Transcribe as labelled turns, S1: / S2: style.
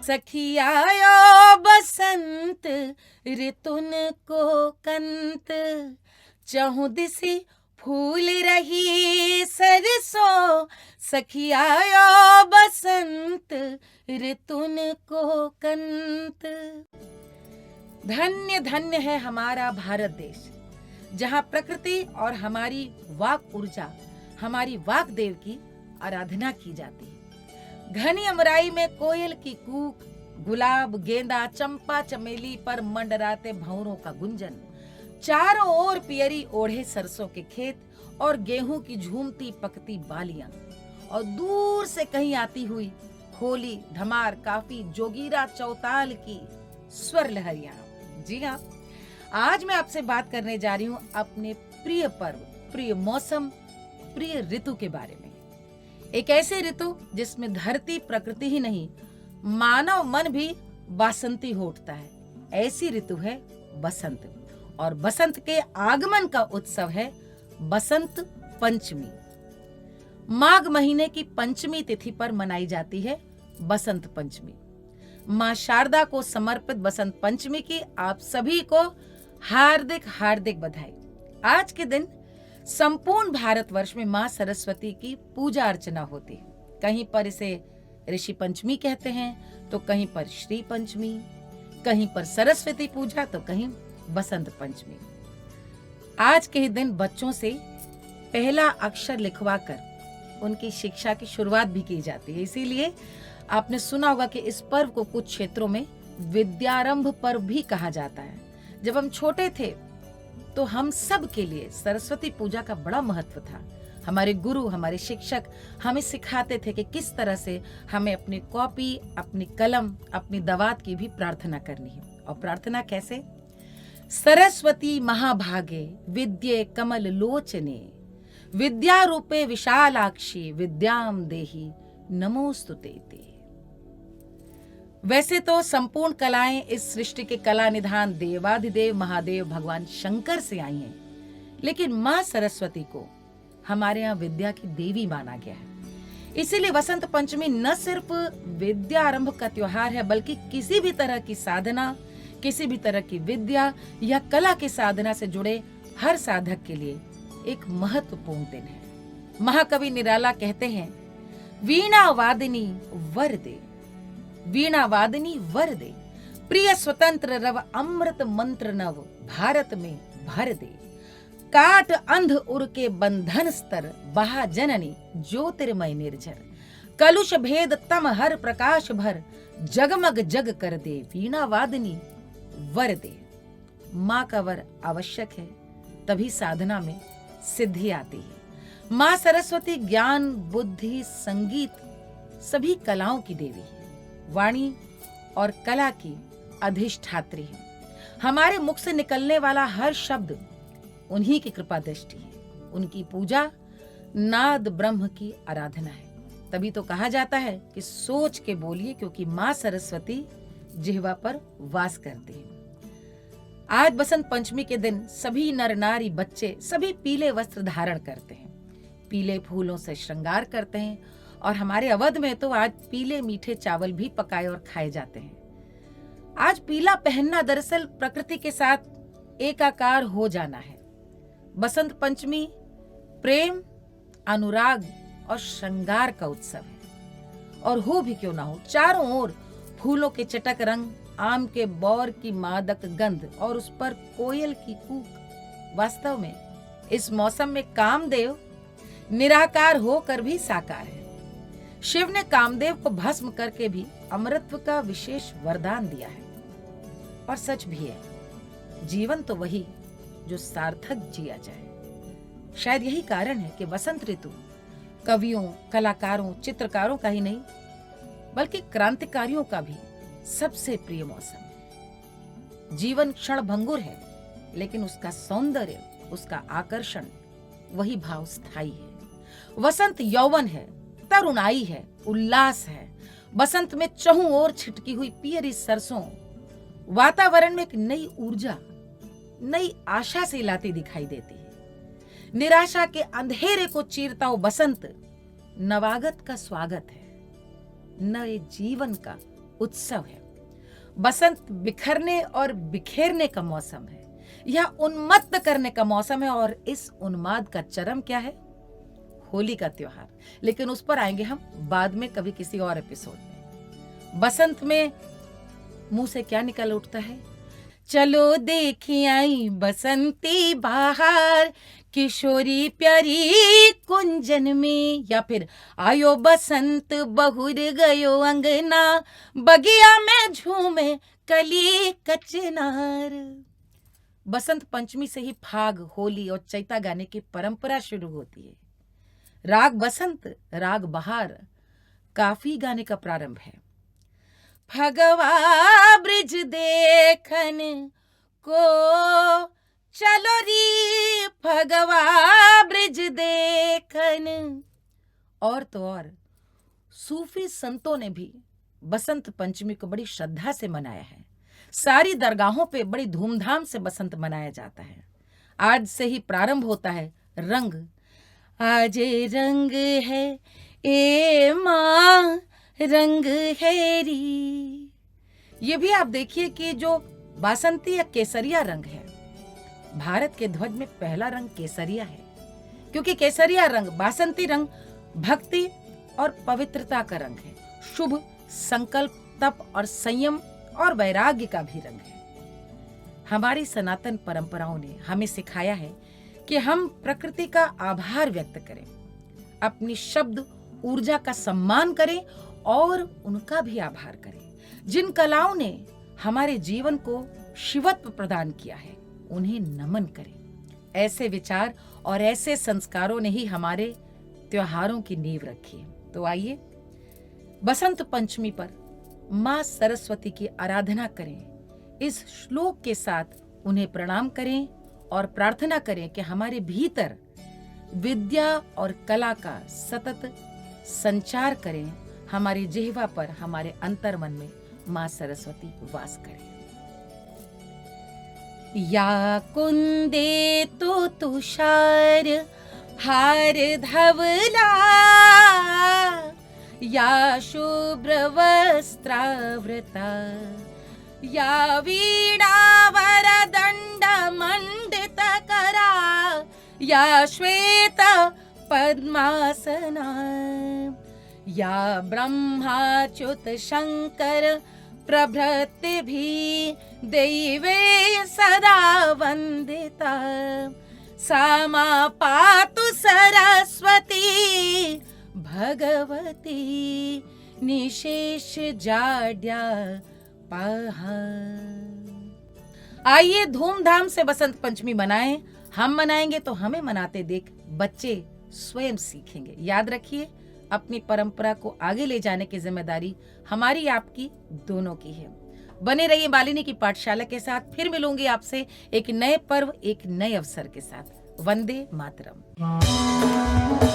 S1: सखियायो बसंत ऋतुन को कंत, चहुं दिसी फूल रही सरसों, सखियायो बसंत ऋतुन को कंत। धन्य धन्य है हमारा भारत देश, जहाँ प्रकृति और हमारी वाक ऊर्जा, हमारी वाक देव की आराधना की जाती है। घनी अमराई में कोयल की कूक, गुलाब गेंदा चंपा चमेली पर मंडराते भंवरों का गुंजन, चारों ओर पियरी ओढ़े सरसों के खेत और गेहूं की झूमती पकती बालियां, और दूर से कहीं आती हुई होली धमार काफी जोगीरा चौताल की स्वर लहरियां। जी हाँ, आज मैं आपसे बात करने जा रही हूँ अपने प्रिय पर्व, प्रिय मौसम, प्रिय ऋतु के बारे में। एक ऐसे ऋतु जिसमें धरती प्रकृति ही नहीं, मानव मन भी वासंती हो उठता है। ऐसी ऋतु है बसंत, और बसंत के आगमन का उत्सव है बसंत पंचमी। माघ महीने की पंचमी तिथि पर मनाई जाती है बसंत पंचमी। मां शारदा को समर्पित बसंत पंचमी की आप सभी को हार्दिक हार्दिक बधाई। आज के दिन संपूर्ण भारतवर्ष में मां सरस्वती की पूजा अर्चना होती है। कहीं पर इसे ऋषि पंचमी कहते हैं, तो कहीं पर श्री पंचमी, कहीं पर सरस्वती पूजा, तो कहीं बसंत पंचमी। आज के ही दिन बच्चों से पहला अक्षर लिखवाकर उनकी शिक्षा की शुरुआत भी की जाती है। इसीलिए आपने सुना होगा कि इस पर्व को कुछ क्षेत्रों में विद्यारंभ पर्व भी कहा जाता है। जब हम छोटे थे तो हम सब के लिए सरस्वती पूजा का बड़ा महत्व था। हमारे गुरु, हमारे शिक्षक हमें सिखाते थे कि किस तरह से हमें अपनी कॉपी, अपनी कलम, अपनी दवात की भी प्रार्थना करनी है। और प्रार्थना कैसे? सरस्वती महाभागे विद्ये कमल लोचने, विद्या रूपे विशालाक्षी, विद्याम देहि नमोस्तुते। वैसे तो संपूर्ण कलाएं इस सृष्टि के कला निधान देवाधिदेव महादेव भगवान शंकर से आई हैं, लेकिन मां सरस्वती को हमारे यहाँ विद्या की देवी माना गया है। इसीलिए वसंत पंचमी न सिर्फ विद्या आरंभ का त्योहार है, बल्कि किसी भी तरह की साधना, किसी भी तरह की विद्या या कला की साधना से जुड़े हर साधक के लिए एक महत्वपूर्ण दिन है। महाकवि निराला कहते हैं, वीणा वादिनी वर दे, वीणा वादिनी वर दे, प्रिय स्वतंत्र रव अमृत मंत्र नव, भारत में भर दे, काट अंध उर के बंधन स्तर, बहा जननी ज्योतिर्मय निर्झर, कलुष भेद तम हर प्रकाश भर, जगमग जग कर दे, वीणा वादिनी वर दे। माँ का वर आवश्यक है, तभी साधना में सिद्धि आती है। माँ सरस्वती ज्ञान, बुद्धि, संगीत सभी कलाओं की देवी है, वाणी और कला की अधिष्ठात्री है। हमारे मुख से निकलने वाला हर शब्द उन्हीं की कृपा दृष्टि है। उनकी पूजा नाद ब्रह्म की आराधना है। तभी तो कहा जाता है कि सोच के बोलिए, क्योंकि मां सरस्वती जिह्वा पर वास करती है। आज बसंत पंचमी के दिन सभी नर नारी बच्चे सभी पीले वस्त्र धारण करते हैं, पीले फूलों से श्रृंगार करते हैं, और हमारे अवध में तो आज पीले मीठे चावल भी पकाए और खाए जाते हैं। आज पीला पहनना दरअसल प्रकृति के साथ एकाकार हो जाना है। बसंत पंचमी प्रेम, अनुराग और श्रृंगार का उत्सव है। और हो भी क्यों ना हो, चारों ओर फूलों के चटक रंग, आम के बौर की मादक गंध और उस पर कोयल की कूक। वास्तव में इस मौसम में कामदेव निराकार होकर भी साकार है। शिव ने कामदेव को भस्म करके भी अमरत्व का विशेष वरदान दिया है। और सच भी है, जीवन तो वही जो सार्थक जिया जाए। शायद यही कारण है कि वसंत ऋतु कवियों, कलाकारों, चित्रकारों का ही नहीं, बल्कि क्रांतिकारियों का भी सबसे प्रिय मौसम है। जीवन क्षणभंगुर है, लेकिन उसका सौंदर्य, उसका आकर्षण, वही भाव स्थायी है। वसंत यौवन है, तरुणाई है, उल्लास है। बसंत में चहुं ओर छिटकी हुई पियरी सरसों वातावरण में एक नई ऊर्जा, नई आशा से लाती दिखाई देती है। निराशा के अंधेरे को चीरता हुआ बसंत नवागत का स्वागत है, नए जीवन का उत्सव है। बसंत बिखरने और बिखेरने का मौसम है, यह उन्मत्त करने का मौसम है, और इस उन्माद का चरम क्या है? होली का त्योहार। लेकिन उस पर आएंगे हम बाद में कभी किसी और एपिसोड में। बसंत में मुंह से क्या निकल उठता है? चलो देखी आई बसंती बहार, किशोरी प्यारी कुंजन में, या फिर आयो बसंत बहुर गयो अंगना, बगिया में झूमे कली कचनार। बसंत पंचमी से ही फाग, होली और चैता गाने की परंपरा शुरू होती है। राग बसंत, राग बहार, काफी गाने का प्रारंभ है। भगवा ब्रिज देखन को चलो री, भगवा ब्रिज देखन। और तो और सूफी संतों ने भी बसंत पंचमी को बड़ी श्रद्धा से मनाया है। सारी दरगाहों पे बड़ी धूमधाम से बसंत मनाया जाता है। आज से ही प्रारंभ होता है रंग, आज रंग है ए माँ रंग हैरी। ये भी आप देखिए कि जो बासंती या केसरिया रंग है, भारत के ध्वज में पहला रंग केसरिया है, क्योंकि केसरिया रंग, बासंती रंग भक्ति और पवित्रता का रंग है, शुभ संकल्प, तप और संयम और वैराग्य का भी रंग है। हमारी सनातन परंपराओं ने हमें सिखाया है कि हम प्रकृति का आभार व्यक्त करें, अपनी शब्द ऊर्जा का सम्मान करें और उनका भी आभार करें। जिन कलाओं ने हमारे जीवन को शिवत्व प्रदान किया है, उन्हें नमन करें। ऐसे विचार और ऐसे संस्कारों ने ही हमारे त्योहारों की नींव रखी है। तो आइए बसंत पंचमी पर माँ सरस्वती की आराधना करें। इस श्लोक के साथ उन्हें प्रणाम करें और प्रार्थना करें कि हमारे भीतर विद्या और कला का सतत संचार करें, हमारी जिह्वा पर, हमारे अंतर्मन में माँ सरस्वती वास करें। या कुंदे तो तुषार हार धवला, या शुभ्र वस्त्रावृता, या वीणा वरदंड मंडित करा, या श्वेत पद्मासना, या ब्रह्माच्युत शंकर प्रभृति भी दैवे सदा वंदिता, सामा पातु सरस्वती भगवती निशेष जाड्या पहा। आइए धूमधाम से बसंत पंचमी मनाएं। हम मनाएंगे तो हमें मनाते देख बच्चे स्वयं सीखेंगे। याद रखिए, अपनी परंपरा को आगे ले जाने की जिम्मेदारी हमारी, आपकी, दोनों की है। बने रहिए मालिनी की पाठशाला के साथ। फिर मिलूंगी आपसे एक नए पर्व, एक नए अवसर के साथ। वंदे मातरम।